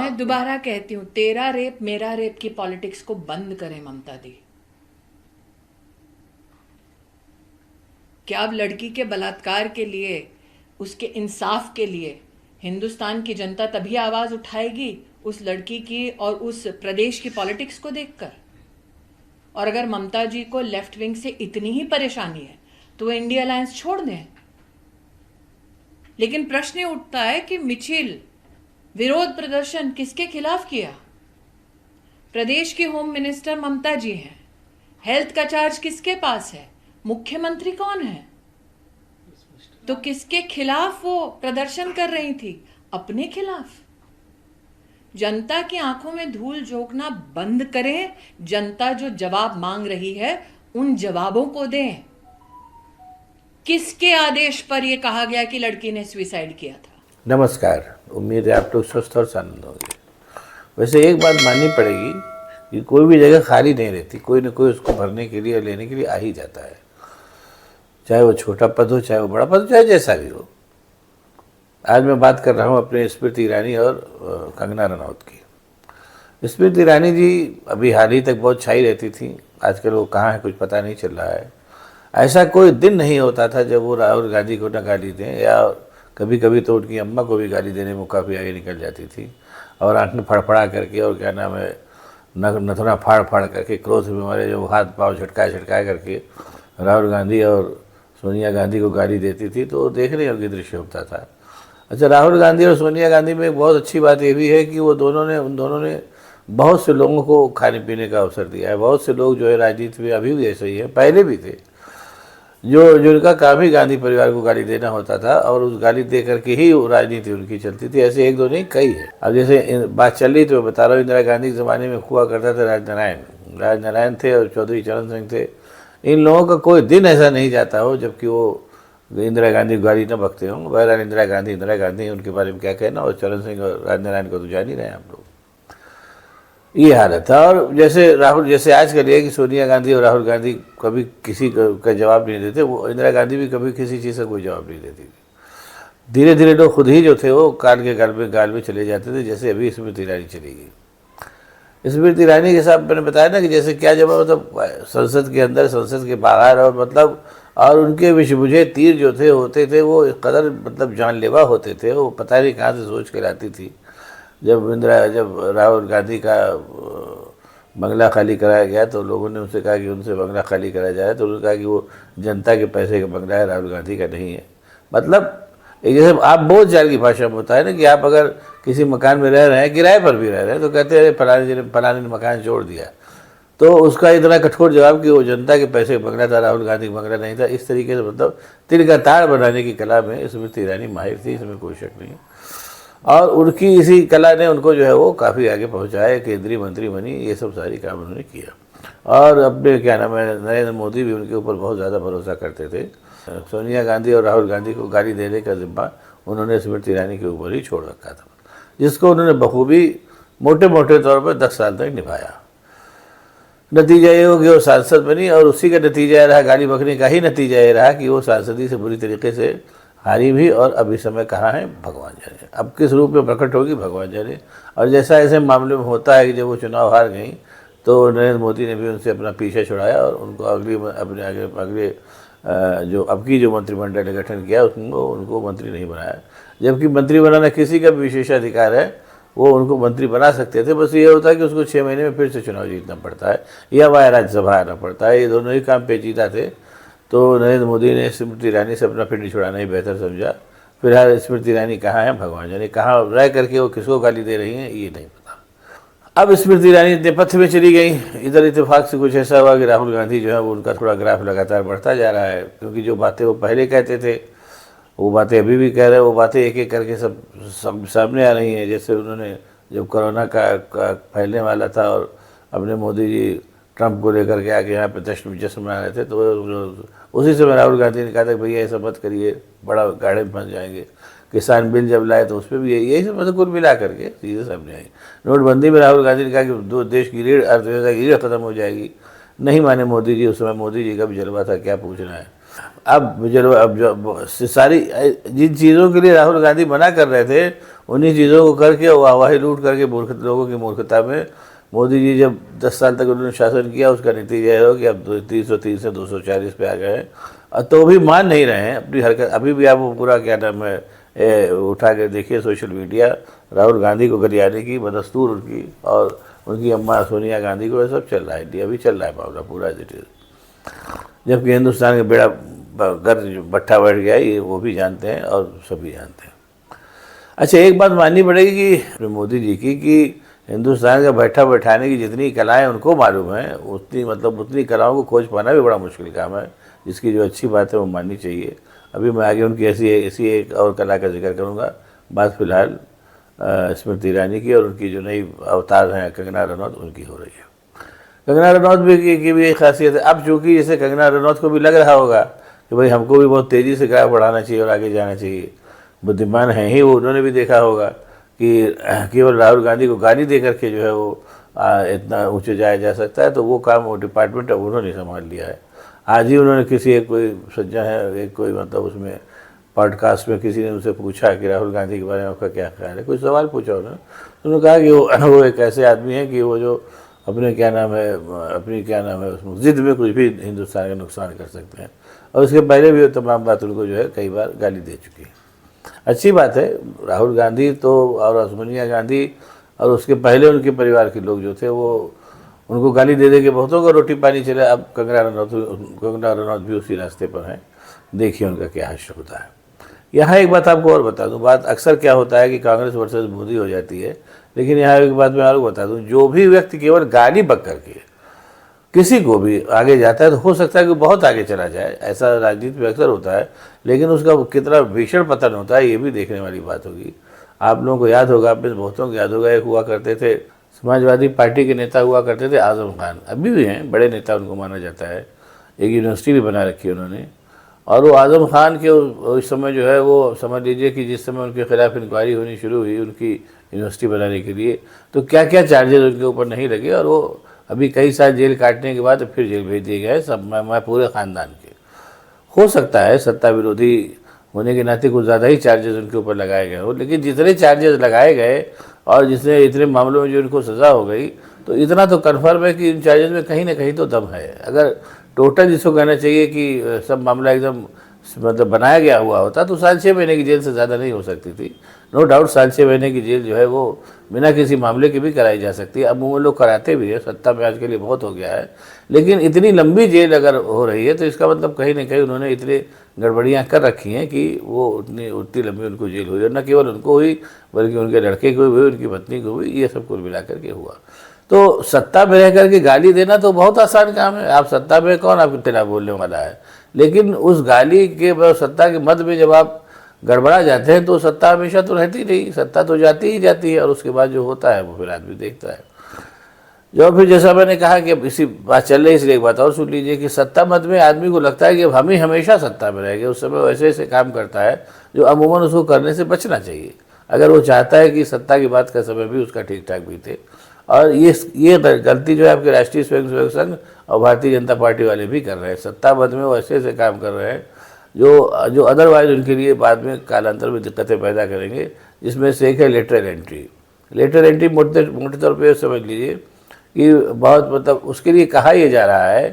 मैं दोबारा कहती हूँ, तेरा रेप मेरा रेप की पॉलिटिक्स को बंद करें ममता दी। क्या अब लड़की के बलात्कार के लिए, उसके इंसाफ के लिए हिंदुस्तान की जनता तभी आवाज उठाएगी उस लड़की की और उस प्रदेश की पॉलिटिक्स को देखकर? और अगर ममता जी को लेफ्ट विंग से इतनी ही परेशानी है तो वो इंडिया अलायंस छोड़ दें। लेकिन प्रश्न उठता है कि मिचिल विरोध प्रदर्शन किसके खिलाफ किया? प्रदेश की होम मिनिस्टर ममता जी हैं। हेल्थ का चार्ज किसके पास है? मुख्यमंत्री कौन है? तो किसके खिलाफ वो प्रदर्शन कर रही थी? अपने खिलाफ। जनता की आंखों में धूल झोंकना बंद करें। जनता जो जवाब मांग रही है उन जवाबों को दें। किसके आदेश पर यह कहा गया कि लड़की ने सुसाइड किया था? नमस्कार, उम्मीद है आप लोग स्वस्थ और आनंद होंगे। वैसे एक बात माननी पड़ेगी कि कोई भी जगह खाली नहीं रहती, कोई ना कोई उसको भरने के लिए और लेने के लिए आ ही जाता है। चाहे वो छोटा पद हो, चाहे वो बड़ा पद हो, चाहे जैसा भी हो। आज मैं बात कर रहा हूँ अपने स्मृति ईरानी और कंगना रनौत की। स्मृति ईरानी जी अभी हाल ही तक बहुत छाई रहती थी, आजकल वो कहाँ है कुछ पता नहीं चल रहा है। ऐसा कोई दिन नहीं होता था जब वो राहुल गांधी को न गाली दें, या कभी कभी तो उनकी अम्मा को भी गाली देने में काफ़ी आगे निकल जाती थी, और आंखें फड़फड़ा करके और क्या नाम है नथुना फाड़ फाड़ करके क्रोध में हमारे जो हाथ पाँव झटकाए करके राहुल गांधी और सोनिया गांधी को गाली देती थी। तो देखने योग्य दृश्य होता था। अच्छा, राहुल गांधी और सोनिया गांधी में एक बहुत अच्छी बात ये भी है कि उन दोनों ने बहुत से लोगों को खाने पीने का अवसर दिया है। बहुत से लोग जो है राजनीति में अभी भी ऐसे ही है, पहले भी थे, जो उनका काम ही गांधी परिवार को गाली देना होता था, और उस गाली दे करके ही राजनीति उनकी चलती थी। ऐसे एक दो नहीं, कई है। अब जैसे बात चल रही तो मैं बता रहा हूँ, इंदिरा गांधी के ज़माने में हुआ करता था राजनारायण थे और चौधरी चरण सिंह थे। इन लोगों का कोई दिन ऐसा नहीं जाता हो जबकि वो इंदिरा गांधी को गाली न बकते हों। बहरहाल इंदिरा गांधी उनके बारे में क्या कहना, और चरण सिंह और राजनारायण को तो जान ही रहे हैं आप लोग। ये हालत था। और जैसे आज कल है कि सोनिया गांधी और राहुल गांधी कभी किसी का जवाब नहीं देते, वो इंदिरा गांधी भी कभी किसी चीज़ का कोई जवाब नहीं देती थी। धीरे धीरे लोग खुद ही जो थे वो काल के गाल में चले जाते थे, जैसे अभी स्मृति ईरानी चली गई। स्मृति ईरानी के साथ मैंने बताया ना कि जैसे क्या जवाब, मतलब संसद के अंदर, संसद के बाहर, और मतलब और उनके विषबुझे तीर जो थे होते थे वो इस कदर मतलब जानलेवा होते थे, वो पता नहीं कहाँ से सोच कर आती थी। जब राहुल गांधी का बंगला खाली कराया गया तो लोगों ने उनसे कहा कि उनसे बंगला खाली कराया जाए, तो उन्होंने कहा कि वो जनता के पैसे का बंगला है, राहुल गांधी का नहीं है। मतलब एक जैसे आप बहुत जार की भाषा में होता है ना कि आप अगर किसी मकान में रह रहे हैं, किराए पर भी रह रहे हैं, तो कहते हैं फलाने ने मकान छोड़ दिया, तो उसका इतना कठोर जवाब कि वो जनता के पैसे का बंगला था, राहुल गांधी का बंगला नहीं था। इस तरीके से मतलब तिल का ताड़ बनाने की कला में स्मृति ईरानी माहिर थी, इसमें कोई शक नहीं। और उनकी इसी कला ने उनको जो है वो काफ़ी आगे पहुंचाया, केंद्रीय मंत्री बनी, ये सब सारी काम उन्होंने किया। और अपने क्या नाम है नरेंद्र मोदी भी उनके ऊपर बहुत ज़्यादा भरोसा करते थे। सोनिया गांधी और राहुल गांधी को गाली देने का जिम्मा उन्होंने स्मृति ईरानी के ऊपर ही छोड़ रखा था, जिसको उन्होंने बखूबी मोटे मोटे तौर पर 10 साल तक निभाया। नतीजा ये हो कि वो सांसद बनी, और उसी का नतीजा ये रहा, गाली बकने का ही नतीजा ये रहा कि वो सांसदी से बुरी तरीके से हारी भी, और अभी समय कहाँ है भगवान जाने। अब किस रूप में प्रकट होगी भगवान जाने। और जैसा ऐसे मामले में होता है कि जब वो चुनाव हार गई तो नरेंद्र मोदी ने भी उनसे अपना पीछा छुड़ाया, और उनको अगले जो मंत्रिमंडल ने गठन किया उनको मंत्री नहीं बनाया। जबकि मंत्री बनाना किसी का भी विशेषाधिकार है, वो उनको मंत्री बना सकते थे। बस ये होता है कि उसको 6 महीने में फिर से चुनाव जीतना पड़ता है, या वह राज्यसभा आना पड़ता है। ये दोनों ही काम पेचीदा थे। तो नरेंद्र मोदी ने स्मृति ईरानी से अपना पिंड छुड़ाना ही बेहतर समझा। फिलहाल स्मृति ईरानी कहाँ है भगवान जाने, कहाँ रह करके वो किसको गाली दे रही हैं ये नहीं पता। अब स्मृति ईरानी नेपथ्य में चली गई। इधर इत्तेफाक से कुछ ऐसा हुआ कि राहुल गांधी जो है वो उनका थोड़ा ग्राफ लगातार बढ़ता जा रहा है, क्योंकि जो बातें वो पहले कहते थे वो बातें अभी भी कह रहे हैं। वो बातें एक एक करके सब सामने आ रही हैं। जैसे उन्होंने जब कोरोना का फैलने वाला था और अपने मोदी जी ट्रंप को लेकर के आके यहाँ पे जश्न मना रहे थे, तो उसी समय राहुल गांधी ने कहा था भैया ऐसा मत करिए, बड़ा गाढ़े में फंस जाएंगे। किसान बिल जब लाए तो उस पर भी यही सब मतलब कुल मिला करके चीज़ें सामने आई। नोटबंदी में राहुल गांधी ने कहा कि देश की रीढ़ अर्थव्यवस्था की रीढ़ खत्म हो जाएगी। नहीं माने मोदी जी। उस समय मोदी जी का भी जलवा था, क्या पूछना है। अब जो सारी जिन चीज़ों के लिए राहुल गांधी मना कर रहे थे उन्हीं चीज़ों को करके वाहवाही लूट करके लोगों की मूर्खता में मोदी जी जब 10 साल तक उन्होंने शासन किया, उसका नतीजा यह हो कि अब 330 से 240 पे आ गए हैं, तो भी मान नहीं रहे हैं अपनी हरकत। अभी भी आप वो पूरा क्या नाम है उठा के देखिए सोशल मीडिया, राहुल गांधी को गरियाने की बदस्तूर उनकी और उनकी अम्मा सोनिया गांधी को, ये सब चल रहा है, इंडिया भी चल रहा है मामला पूरा डिटेल। जबकि हिंदुस्तान का बेड़ा गर्ज बट्ठा बैठ गया, ये वो भी जानते हैं और सभी जानते हैं। अच्छा, एक बात माननी पड़ेगी कि मोदी जी की कि हिंदुस्तान का बैठा बैठाने की जितनी कलाएं उनको मालूम है, उतनी कलाओं को खोज पाना भी बड़ा मुश्किल काम है। जिसकी जो अच्छी बात है वो माननी चाहिए। अभी मैं आगे उनकी ऐसी एक और कला का जिक्र करूँगा। बात फिलहाल स्मृति ईरानी की और उनकी जो नई अवतार हैं कंगना रनौत, उनकी हो रही है। कंगना रनौत की भी एक खासियत है। अब चूँकि जैसे कंगना रनौत को भी लग रहा होगा कि भाई हमको भी बहुत तेज़ी से ग्राफ बढ़ाना चाहिए और आगे जाना चाहिए, बुद्धिमान हैं ही वो, उन्होंने भी देखा होगा कि केवल राहुल गांधी को गाली दे करके जो है वो इतना ऊंचे जाया जा सकता है, तो वो काम वो डिपार्टमेंट अब उन्होंने संभाल लिया है। आज ही उन्होंने किसी एक कोई सज्जन है, एक कोई मतलब उसमें पॉडकास्ट में किसी ने उनसे पूछा कि राहुल गांधी के बारे में आपका क्या ख्याल है, कोई सवाल पूछा उन्होंने कहा कि वो एक ऐसे आदमी है कि वो जो अपनी क्या नाम है उसमें ज़िद में कुछ भी हिंदुस्तान का नुकसान कर सकते हैं। और उसके पहले भी वो तमाम बात उनको जो है कई बार गाली दे चुकी है। अच्छी बात है, राहुल गांधी तो और सोनिया गांधी और उसके पहले उनके परिवार के लोग जो थे वो उनको गाली दे के बहुतों को रोटी पानी चला। अब कंगना रनौत भी उसी रास्ते पर हैं। देखिए उनका क्या हश्र होता है। यहाँ एक बात आपको और बता दूँ, बात अक्सर क्या होता है कि कांग्रेस वर्सेस मोदी हो जाती है, लेकिन यहाँ एक बात मैं आपको बता दूँ, जो भी व्यक्ति केवल गाली बक करके किसी को भी आगे जाता है तो हो सकता है कि बहुत आगे चला जाए, ऐसा राजनीति में अक्सर होता है, लेकिन उसका कितना भीषण पतन होता है ये भी देखने वाली बात होगी। आप लोगों को याद होगा, आप में बहुतों को याद होगा, एक हुआ करते थे समाजवादी पार्टी के नेता हुआ करते थे आज़म खान, अभी भी हैं, बड़े नेता उनको माना जाता है, एक यूनिवर्सिटी भी बना रखी है उन्होंने। और वो आज़म खान के उस समय जो है वो समझ लीजिए कि जिस समय उनके खिलाफ इंक्वायरी होनी शुरू हुई उनकी यूनिवर्सिटी बनाने के लिए, तो क्या क्या चार्जेस उनके ऊपर नहीं लगे, और वो अभी कई साल जेल काटने के बाद फिर जेल भेज दिए गए सब मैं पूरे ख़ानदान के। हो सकता है सत्ता विरोधी होने के नाते कुछ ज़्यादा ही चार्जेस उनके ऊपर लगाए गए हो, लेकिन जितने चार्जेस लगाए गए और जितने इतने मामलों में जो उनको सज़ा हो गई, तो इतना तो कन्फर्म है कि इन चार्जेस में कहीं ना कहीं तो दम है। अगर टोटल जिसको कहना चाहिए कि सब मामला एकदम मतलब बनाया गया हुआ होता तो 6 महीने की जेल से ज़्यादा नहीं हो सकती थी। नो डाउट 6 महीने की जेल जो है वो बिना किसी मामले के भी कराई जा सकती है। अब वो लोग कराते भी है, सत्ता में आज के लिए बहुत हो गया है, लेकिन इतनी लंबी जेल अगर हो रही है तो इसका मतलब कहीं ना कहीं उन्होंने इतनी गड़बड़ियाँ कर रखी हैं कि वो उतनी लंबी उनको जेल हुई, और न केवल उनको हुई बल्कि उनके लड़के को हुई, उनकी पत्नी को हुई, ये सब कुल मिला करके हुआ। तो सत्ता में रह करके गाली देना तो बहुत आसान काम है। आप सत्ता में, कौन आपके खिलाफ बोलने वाला है, लेकिन उस गाली के सत्ता के मद में जब आप गड़बड़ा जाते हैं तो सत्ता हमेशा तो रहती नहीं, सत्ता तो जाती ही जाती है, और उसके बाद जो होता है वो फिर आदमी देखता है। जो फिर जैसा मैंने कहा कि अब इसी बात चल रही है, इसलिए एक बात और सुन लीजिए कि सत्ता मद में आदमी को लगता है कि अब हम ही हमेशा सत्ता में रहेंगे। उस समय वैसे ऐसे काम करता है जो अमूमन उसको करने से बचना चाहिए, अगर वो चाहता है कि सत्ता की बात का समय भी उसका ठीक ठाक बीते। और ये गलती जो है आपके राष्ट्रीय स्वयंसेवक संघ और भारतीय जनता पार्टी वाले भी कर रहे हैं। सत्ता मद में वो ऐसे ऐसे काम कर रहे हैं जो अदरवाइज उनके लिए बाद में कालांतर में दिक्कतें पैदा करेंगे, जिसमें से एक है लेटरल एंट्री। लेटरल एंट्री मोटे तौर पर समझ लीजिए कि बहुत मतलब उसके लिए कहा यह जा रहा है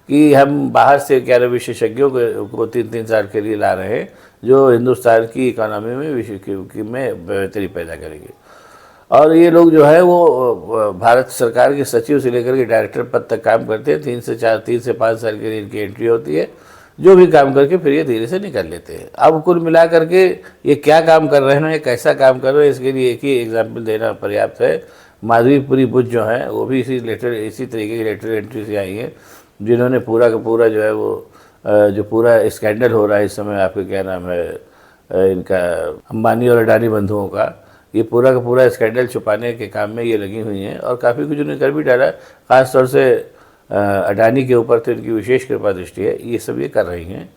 कि हम बाहर से 11 विशेषज्ञों को 3-3 साल के लिए ला रहे हैं जो हिंदुस्तान की इकोनॉमी में बेहतरी पैदा करेंगे। और ये लोग जो है वो भारत सरकार के सचिव से लेकर के डायरेक्टर पद तक काम करते हैं। 3 से 5 साल के लिए इनकी एंट्री होती है, जो भी काम करके फिर ये धीरे से निकल लेते हैं। अब कुल मिला करके ये क्या काम कर रहे हैं, कैसा काम कर रहे हैं, इसके लिए एक ही एग्जाम्पल देना पर्याप्त है। माधवीपुरी बुद्ध जो हैं वो भी इसी तरीके की लेटर एंट्री से आई हैं, जिन्होंने पूरा का पूरा जो है वो जो पूरा स्कैंडल हो रहा है इस समय, आपके क्या नाम है इनका अंबानी और अडानी बंधुओं का, ये पूरा का पूरा स्कैंडल छुपाने के काम में ये लगी हुई हैं। और काफ़ी कुछ उन्होंने कर भी डाला, ख़ास तौर से अडानी के ऊपर तो इनकी विशेष कृपा दृष्टि है। ये सब ये कर रही हैं,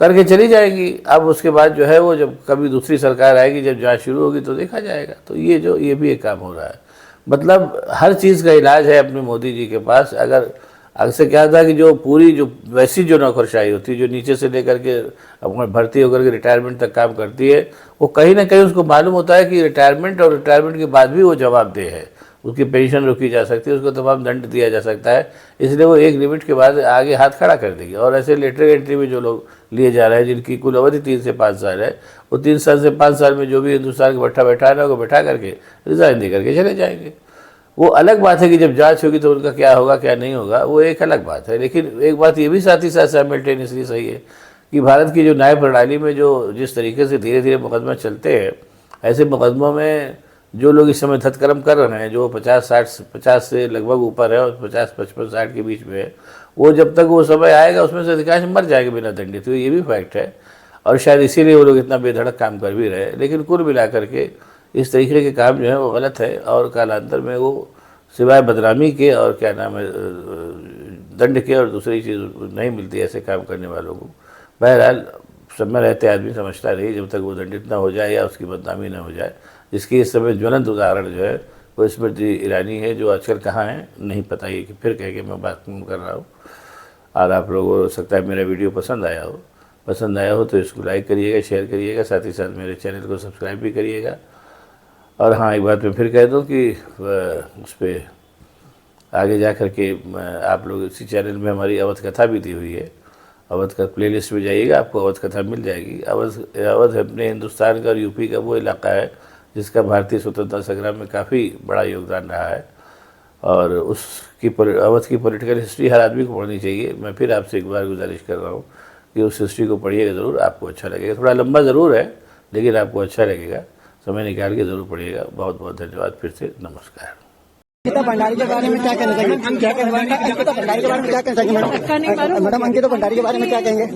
करके चली जाएंगी। अब उसके बाद जो है वो जब कभी दूसरी सरकार आएगी, जब जांच शुरू होगी तो देखा जाएगा। तो ये भी एक काम हो रहा है। मतलब हर चीज़ का इलाज है अपने मोदी जी के पास। अगर अक्सर क्या था कि जो पूरी जो वैसी जो नौकरशाही होती है जो नीचे से लेकर के अपने भर्ती होकर के रिटायरमेंट तक काम करती है, वो कहीं ना कहीं उसको मालूम होता है कि रिटायरमेंट और रिटायरमेंट के बाद भी वो जवाबदेह है, उसकी पेंशन रोकी जा सकती है, उसको तमाम दंड दिया जा सकता है, इसलिए वो एक लिमिट के बाद आगे हाथ खड़ा कर देगी। और ऐसे लेटर एंट्री में जो लोग लिए जा रहे हैं जिनकी कुल अवधि 3 से 5 साल है, वो 3 साल से 5 साल में जो भी हिंदुस्तान का भट्ठा बैठा है ना, वो बैठा करके रिज़ाइन दे करके चले जाएंगे। वो अलग बात है कि जब जांच होगी तो उनका क्या होगा क्या नहीं होगा, वो एक अलग बात है। लेकिन एक बात ये भी साथ ही साथ साइमल्टेनियसली सही है कि भारत की जो न्याय प्रणाली में जो जिस तरीके से धीरे धीरे मुकदमा चलते हैं, ऐसे मुकदमों में जो लोग इस समय धतकर्म कर रहे हैं, जो 50 से लगभग ऊपर है और 50, 55, 60 के बीच में है, वो जब तक वो समय आएगा उसमें से अधिकांश मर जाएंगे बिना दंडित। तो ये भी फैक्ट है और शायद इसीलिए वो लोग इतना बेधड़क काम कर भी रहे हैं। लेकिन कुल मिलाकर के इस तरीके के काम जो है वो गलत है और कालांतर में वो सिवाय बदनामी के और क्या नाम है दंड के और दूसरी चीज़ नहीं मिलती ऐसे काम करने वालों को। बहरहाल समय रहते आदमी समझता रही जब तक वो दंडित ना हो जाए या उसकी बदनामी ना हो जाए, जिसकी इस समय ज्वलंत उदाहरण जो है वो स्मृति ईरानी है, जो आजकल कहाँ है नहीं पता। ये कि फिर कह के मैं बात कर रहा हूँ। और आप लोगों को हो सकता है मेरा वीडियो पसंद आया हो तो इसको लाइक करिएगा, शेयर करिएगा, साथ ही साथ मेरे चैनल को सब्सक्राइब भी करिएगा। और हाँ, एक बात मैं फिर कह दूँ कि उस पर आगे जा कर के आप लोग इसी चैनल में हमारी अवध कथा भी दी हुई है। अवध का प्लेलिस्ट में जाइएगा, आपको अवध कथा मिल जाएगी। अवध अपने हिंदुस्तान का और यूपी का वो इलाका है जिसका भारतीय स्वतंत्रता संग्राम में काफ़ी बड़ा योगदान रहा है और उसकी अवध की पॉलिटिकल हिस्ट्री हर आदमी को पढ़नी चाहिए। मैं फिर आपसे एक बार गुजारिश कर रहा हूँ कि उस हिस्ट्री को पढ़िएगा ज़रूर, आपको अच्छा लगेगा। थोड़ा लंबा ज़रूर है लेकिन आपको अच्छा लगेगा, समय निकाल के ज़रूर पढ़िएगा। बहुत बहुत धन्यवाद, फिर से नमस्कार। अंकिता भंडारी के बारे में क्या कहना चाहेंगे? अंकिता भंडारी के बारे में क्या कहना चाहेंगे मैडम? अंकिता भंडारी के बारे में क्या कहेंगे?